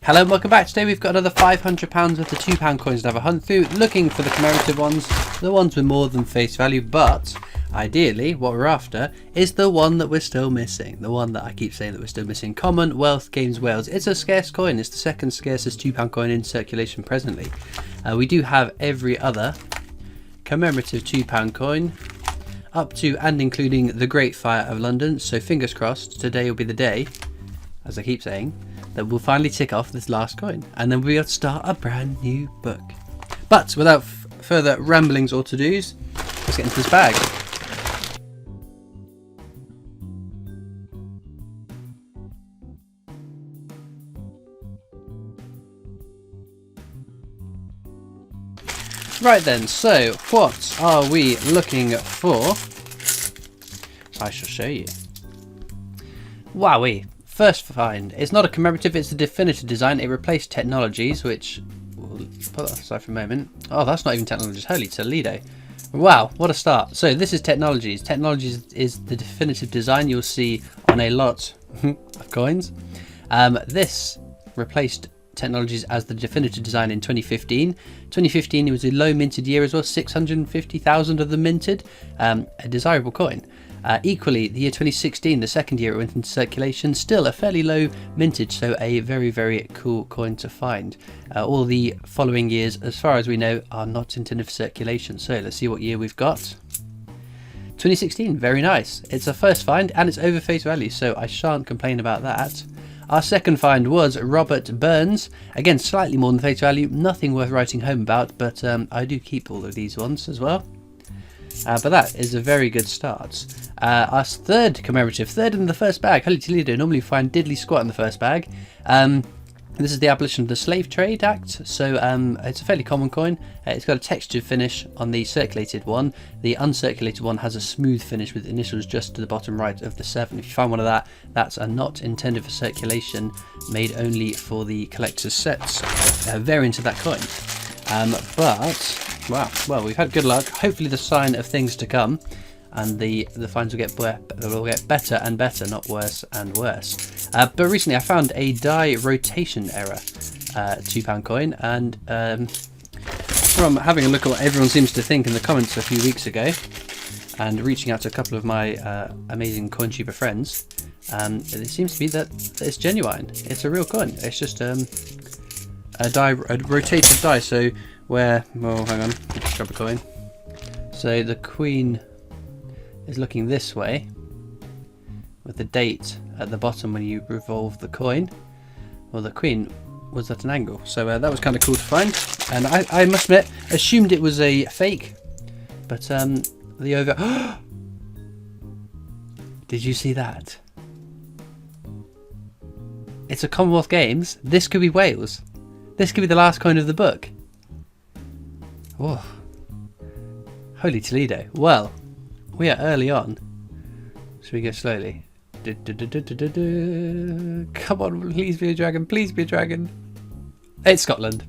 Hello and welcome back. Today we've got another £500 worth of £2 coins to have a hunt through, looking for the commemorative ones, the ones with more than face value, but ideally what we're after is the one that we're still missing, the one that I keep saying that we're still missing, Commonwealth Games Wales. It's a scarce coin, it's the second scarcest £2 coin in circulation presently. We do have every other commemorative £2 coin, up to and including the Great Fire of London, so fingers crossed today will be the day, as I keep saying, that we'll finally tick off this last coin, and then we'll start a brand new book. But without further ramblings or to-dos, let's get into this bag. Right then, so what are we looking for? I shall show you. Wowee. First find, it's not a commemorative, it's a definitive design. It replaced Technologies, which we'll put that aside for a moment. Oh, that's not even Technologies, holy Toledo. Wow, what a start. So this is Technologies. Technologies is the definitive design you'll see on a lot of coins. This replaced Technologies as the definitive design in 2015. 2015, it was a low minted year as well, 650,000 of them minted. A desirable coin. Equally, the year 2016, the second year it went into circulation, still a fairly low mintage, so a very, very cool coin to find. All the following years, as far as we know, are not intended for circulation. So let's see what year we've got. 2016, very nice. It's a first find and it's over face value, so I shan't complain about that. Our second find was Robert Burns. Again, slightly more than face value, nothing worth writing home about, but I do keep all of these ones as well. But that is a very good start. Our third commemorative, third in the first bag. Holy Toledo, normally you find diddly squat in the first bag. This is the abolition of the Slave Trade Act, so it's a fairly common coin. It's got a textured finish on the circulated one. The uncirculated one has a smooth finish with initials just to the bottom right of the 7. If you find one of that, that's a not intended for circulation, made only for the collector's sets variant of that coin. But wow, well, we've had good luck. Hopefully the sign of things to come, and the finds will get better and better, not worse and worse. But recently I found a die rotation error £2 coin, and from having a look at what everyone seems to think in the comments a few weeks ago, and reaching out to a couple of my amazing CoinTuber friends, it seems to be that it's genuine. It's a real coin. It's just a rotated die, so where, well, hang on, I'll just grab a coin. So the queen is looking this way, with the date at the bottom when you revolve the coin. Well, the queen was at an angle, so that was kind of cool to find. And I must admit, assumed it was a fake, but the over... Did you see that? It's a Commonwealth Games. This could be Wales. This could be the last coin of the book. Whoa. Holy Toledo. Well, we are early on. Should we go slowly? Come on, please be a dragon. Please be a dragon. It's Scotland.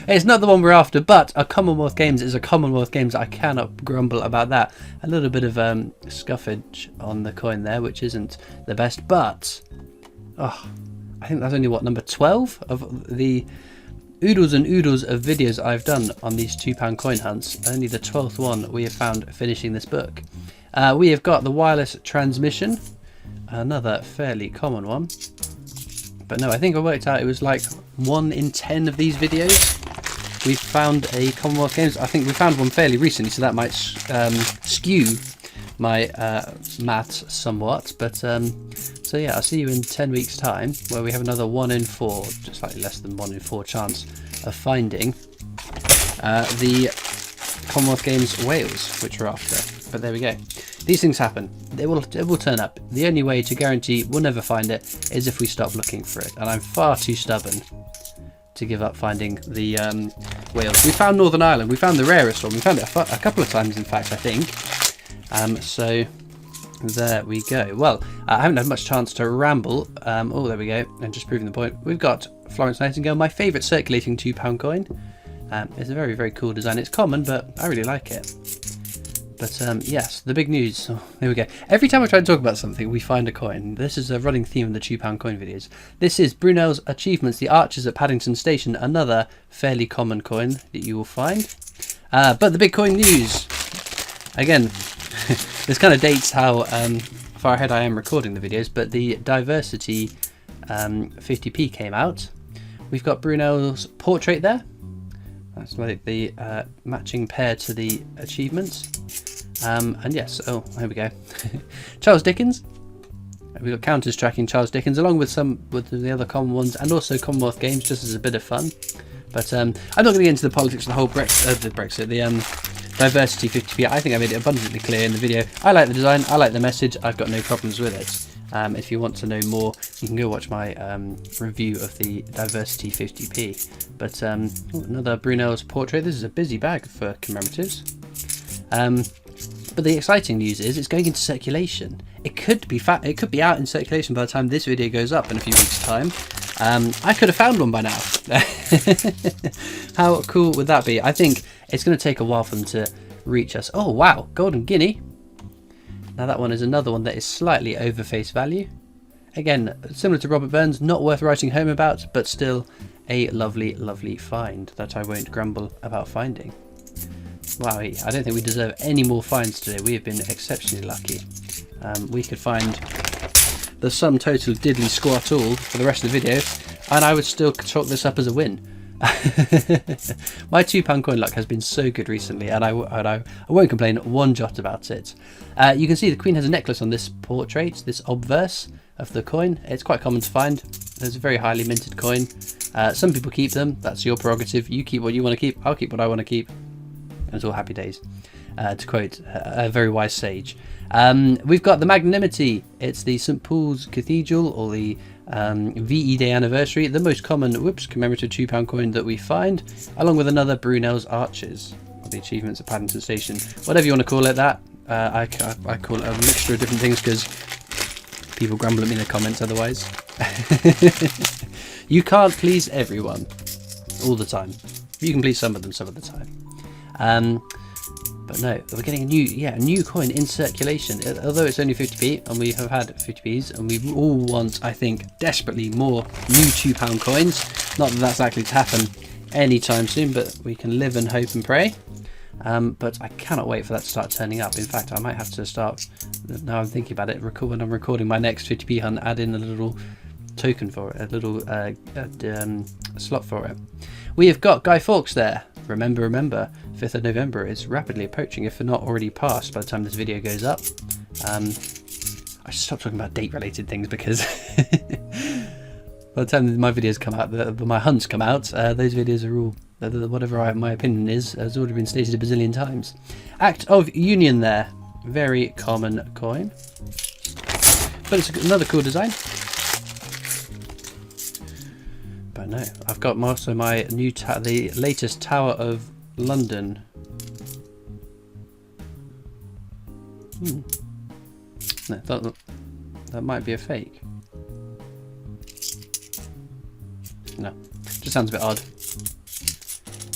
It's not the one we're after, but a Commonwealth Games is a Commonwealth Games. I cannot grumble about that. A little bit of scuffage on the coin there, which isn't the best, but oh, I think that's only what, number 12 of the oodles and oodles of videos I've done on these £2 coin hunts. Only the 12th one we have found finishing this book. We have got the wireless transmission, another fairly common one. But no, I think I worked out it was like 1 in 10 of these videos we've found a Commonwealth Games. I think we found one fairly recently, so that might skew my maths somewhat. But so yeah, I'll see you in 10 weeks time, where we have another 1 in 4, just slightly less than 1 in 4 chance of finding the Commonwealth Games Wales, which we're after. But there we go. These things happen. It will turn up. The only way to guarantee we'll never find it is if we stop looking for it. And I'm far too stubborn to give up finding the Wales. We found Northern Ireland. We found the rarest one. We found it a couple of times, in fact, I think. So there we go. Well, I haven't had much chance to ramble. Oh, there we go. And just proving the point, we've got Florence Nightingale, my favourite circulating £2 coin. It's a very, very cool design. It's common, but I really like it. But yes, the big news. Oh, there we go. Every time I try to talk about something, we find a coin. This is a running theme of the £2 coin videos. This is Brunel's Achievements, the Archers at Paddington Station, another fairly common coin that you will find. But the big coin news. Again, this kind of dates how far ahead I am recording the videos, but the Diversity 50p came out. We've got Brunel's portrait there. That's like the matching pair to the achievements. And yes, oh, here we go. Charles Dickens. We've got counters tracking Charles Dickens, along with the other common ones, and also Commonwealth Games, just as a bit of fun. But I'm not going to get into the politics of the whole the Diversity 50p. I think I made it abundantly clear in the video. I like the design, I like the message, I've got no problems with it. If you want to know more, you can go watch my review of the Diversity 50p. But another Brunel's portrait. This is a busy bag for commemoratives. But the exciting news is it's going into circulation. It could be out in circulation by the time this video goes up in a few weeks' time. I could have found one by now. How cool would that be? I think it's going to take a while for them to reach us. Oh wow, Golden Guinea. Now that one is another one that is slightly over face value. Again, similar to Robert Burns, not worth writing home about, but still a lovely, lovely find that I won't grumble about finding. Wow, I don't think we deserve any more finds today. We have been exceptionally lucky. We could find the sum total diddly squat all for the rest of the video, and I would still chalk this up as a win. My £2 coin luck has been so good recently, and I won't complain one jot about it. You can see the Queen has a necklace on this portrait, this obverse of the coin. It's quite common to find. There's a very highly minted coin. Some people keep them. That's your prerogative. You keep what you want to keep. I'll keep what I want to keep. It's all happy days, to quote a very wise sage. We've got the Magnanimity. It's the St Paul's Cathedral, or the VE Day anniversary, the most common commemorative £2 coin that we find, along with another Brunel's Arches, or the Achievements at Paddington Station, whatever you want to call it. That I call it a mixture of different things because people grumble at me in the comments otherwise. You can't please everyone all the time. You can please some of them some of the time. But no, we're getting a new coin in circulation, although it's only 50p, and we have had 50p's, and we all want, I think, desperately more new £2 coins. Not that that's likely to happen anytime soon, but we can live and hope and pray. But I cannot wait for that to start turning up. In fact, I might have to start, now I'm thinking about it, when I'm recording my next 50p hunt, add in a little token for it, a little slot for it. We have got Guy Fawkes there. Remember, 5th of November is rapidly approaching, if not already passed by the time this video goes up. I should stop talking about date-related things because by the time my videos come out, my hunts come out, those videos are all, whatever my opinion is, has already been stated a bazillion times. Act of Union there. Very common coin. But it's another cool design. But no, I've got also my new the latest Tower of London. No, that might be a fake. No, just sounds a bit odd.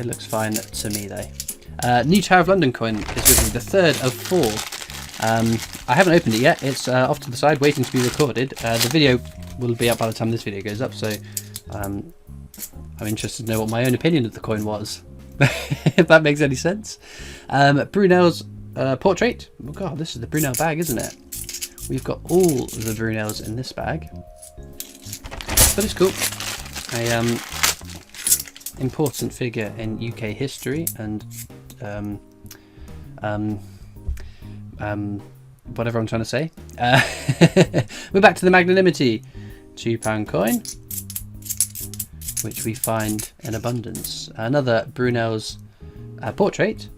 It looks fine to me though. New Tower of London coin is with me, the third of 4. I haven't opened it yet. It's off to the side, waiting to be recorded. The video will be up by the time this video goes up, so I'm interested to know what my own opinion of the coin was, if that makes any sense. Brunel's portrait. Oh god, this is the Brunel bag, isn't it? We've got all the Brunels in this bag, but it's cool. A important figure in UK history and whatever I'm trying to say. We're back to the Magnanimity £2 coin, which we find in abundance. Another Brunel's portrait.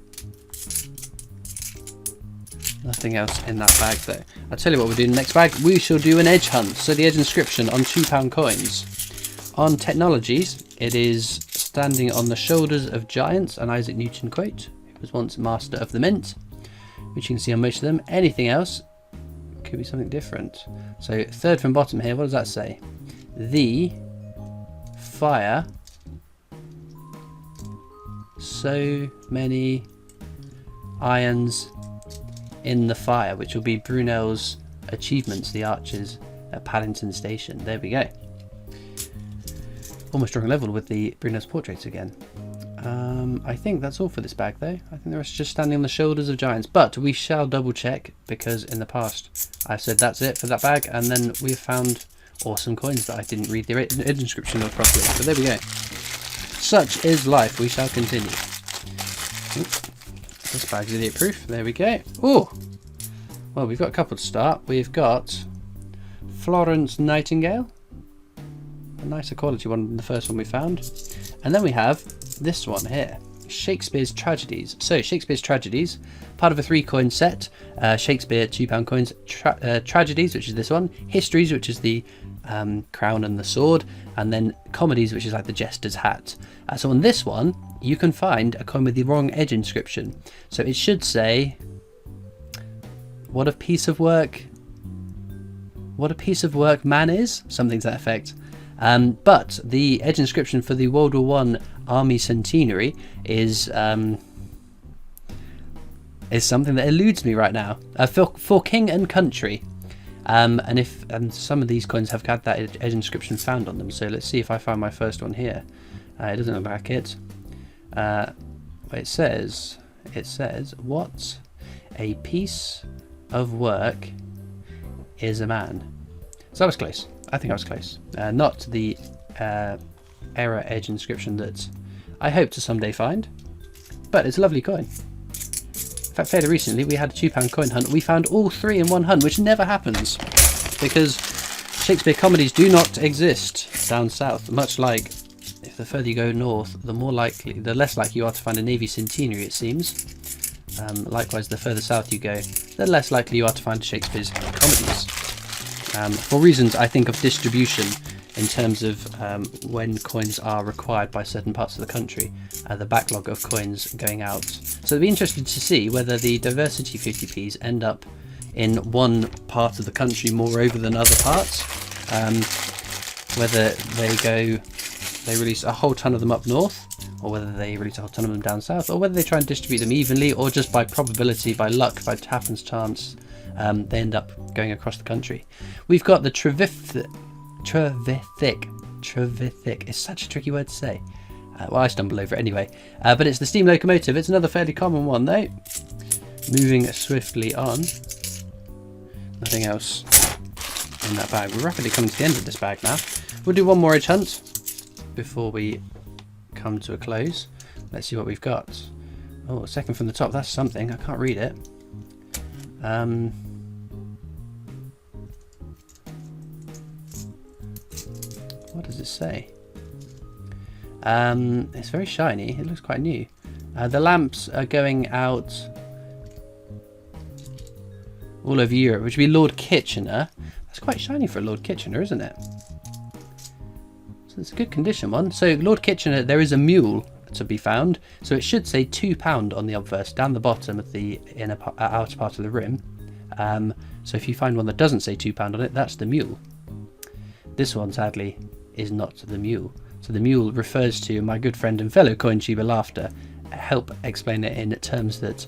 Nothing else in that bag though. I'll tell you what we'll do in the next bag. We shall do an edge hunt. So the edge inscription on £2 coins. On Technologies, it is standing on the shoulders of giants, an Isaac Newton quote. He was once master of the mint, which you can see on most of them. Anything else could be something different. So third from bottom here, what does that say? The fire so many irons in the fire, which will be Brunel's achievements, the archers at Paddington Station. There we go. Almost drawing level with the Brunel's portraits again. I think that's all for this bag, though. I think the rest is just standing on the shoulders of giants. But we shall double check, because in the past I said that's it for that bag, and then we found awesome coins that I didn't read the inscription of properly. But there we go. Such is life. We shall continue. Oop. This bag's idiot proof. There we go. Oh, well, we've got a couple to start. We've got Florence Nightingale, a nicer quality one than the first one we found, and then we have this one here, Shakespeare's Tragedies. So Shakespeare's Tragedies, part of a 3-coin set. Shakespeare £2 coins, Tragedies, which is this one, Histories, which is the crown and the sword, and then Comedies, which is like the jester's hat. So on this one you can find a coin with the wrong edge inscription, so it should say, what a piece of work man is, something to that effect. But the edge inscription for the World War I Army Centenary is something that eludes me right now. For king and country. And some of these coins have had that edge inscription found on them. So let's see if I find my first one here. It doesn't look like it. It says, what a piece of work is a man. So I was close. I think I was close. Not the error edge inscription that I hope to someday find, but it's a lovely coin. In fact, fairly recently we had a £2 coin hunt. We found all 3 in one hunt, which never happens because Shakespeare comedies do not exist down south. Much like if the further you go north, the less likely you are to find a Navy centenary, it seems. Likewise, the further south you go, the less likely you are to find Shakespeare's comedies. For reasons, I think, of distribution in terms of when coins are required by certain parts of the country, the backlog of coins going out. So it'll be interesting to see whether the diversity 50p's end up in one part of the country more over than other parts, whether they release a whole ton of them up north, or whether they release a whole ton of them down south, or whether they try and distribute them evenly, or just by probability, by luck, by happens chance, they end up going across the country. We've got the Trevithick. It's such a tricky word to say. Well, I stumble over it anyway. But it's the steam locomotive. It's another fairly common one, though. Moving swiftly on. Nothing else in that bag. We're rapidly coming to the end of this bag now. We'll do one more edge hunt before we come to a close. Let's see what we've got. Oh, second from the top. That's something. I can't read it. What does it say? It's very shiny. It looks quite new. The lamps are going out all over Europe, which would be Lord Kitchener. That's quite shiny for a Lord Kitchener, isn't it? So it's a good condition one. So Lord Kitchener, there is a mule to be found. So it should say £2 on the obverse down the bottom of the outer part of the rim. So if you find one that doesn't say £2 on it, that's the mule. This one, sadly, is not the mule. So the mule refers to my good friend and fellow CoinTuber Laughter. Help explain it in terms that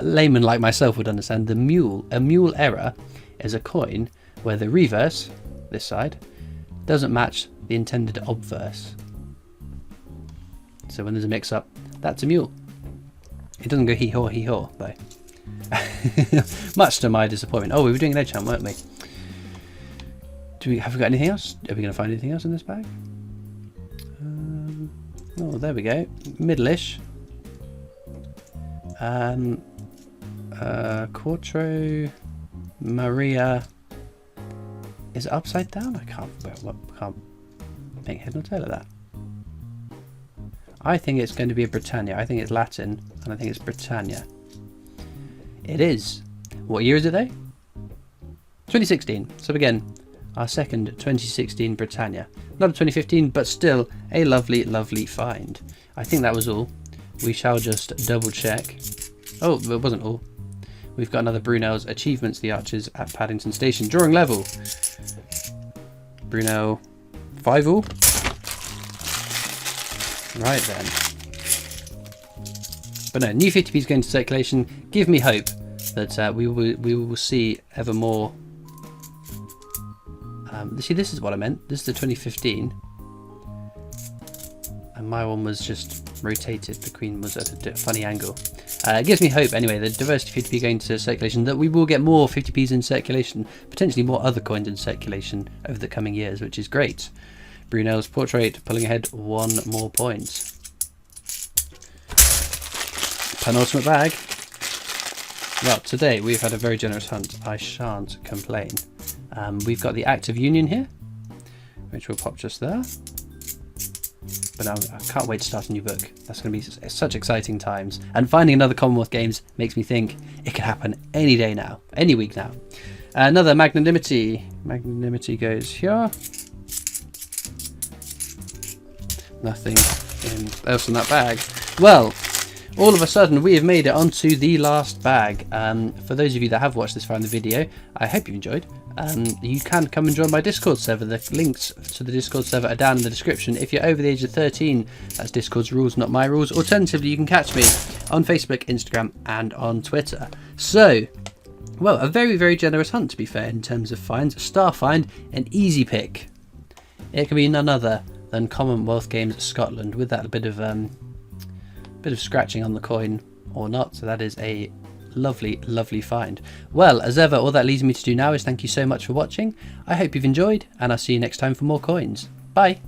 laymen like myself would understand. A mule error is a coin where the reverse, this side, doesn't match the intended obverse. So when there's a mix-up, that's a mule. It doesn't go hee-haw, though. Much to my disappointment. Oh, we were doing an edge hunt, weren't we? Have we got anything else? Are we going to find anything else in this bag? Oh, there we go. Middle-ish. Quattro Maria. Is it upside down? I can't make head nor tail of that. I think it's going to be a Britannia. I think it's Latin, and I think it's Britannia. It is. What year is it though? 2016. So again, our second 2016 Britannia. Not a 2015, but still a lovely, lovely find. I think that was all. We shall just double check. Oh, it wasn't all. We've got another Brunel's Achievements, the Archers at Paddington Station. Drawing level. Brunel 5 all. Right then. But no, new 50p's going to circulation. Give me hope that we will see ever more. See, this is what I meant. This is the 2015. And my one was just rotated. The Queen was at a funny angle. It gives me hope anyway, the diversity 50p going to circulation, that we will get more 50p's in circulation, potentially more other coins in circulation over the coming years, which is great. Brunel's portrait pulling ahead 1 more point. Penultimate bag. Well, today we've had a very generous hunt. I shan't complain. We've got the Act of Union here, which will pop just there. But I can't wait to start a new book. That's going to be such exciting times. And finding another Commonwealth Games makes me think it could happen any day now, any week now. Another Magnanimity. Magnanimity goes here. Nothing else in that bag. Well, all of a sudden we have made it onto the last bag. For those of you that have watched this far in the video, I hope you enjoyed. You can come and join my Discord server. The links to the Discord server are down in the description. If you're over the age of 13, that's Discord's rules, not my rules. Alternatively, you can catch me on Facebook, Instagram, and on Twitter. So, well, a very, very generous hunt, to be fair, in terms of finds. A star find, an easy pick. It can be none other than Commonwealth Games Scotland, with that bit of scratching on the coin or not. So that is a lovely, lovely find. Well, as ever, all that leaves me to do now is thank you so much for watching. I hope you've enjoyed, and I'll see you next time for more coins. Bye.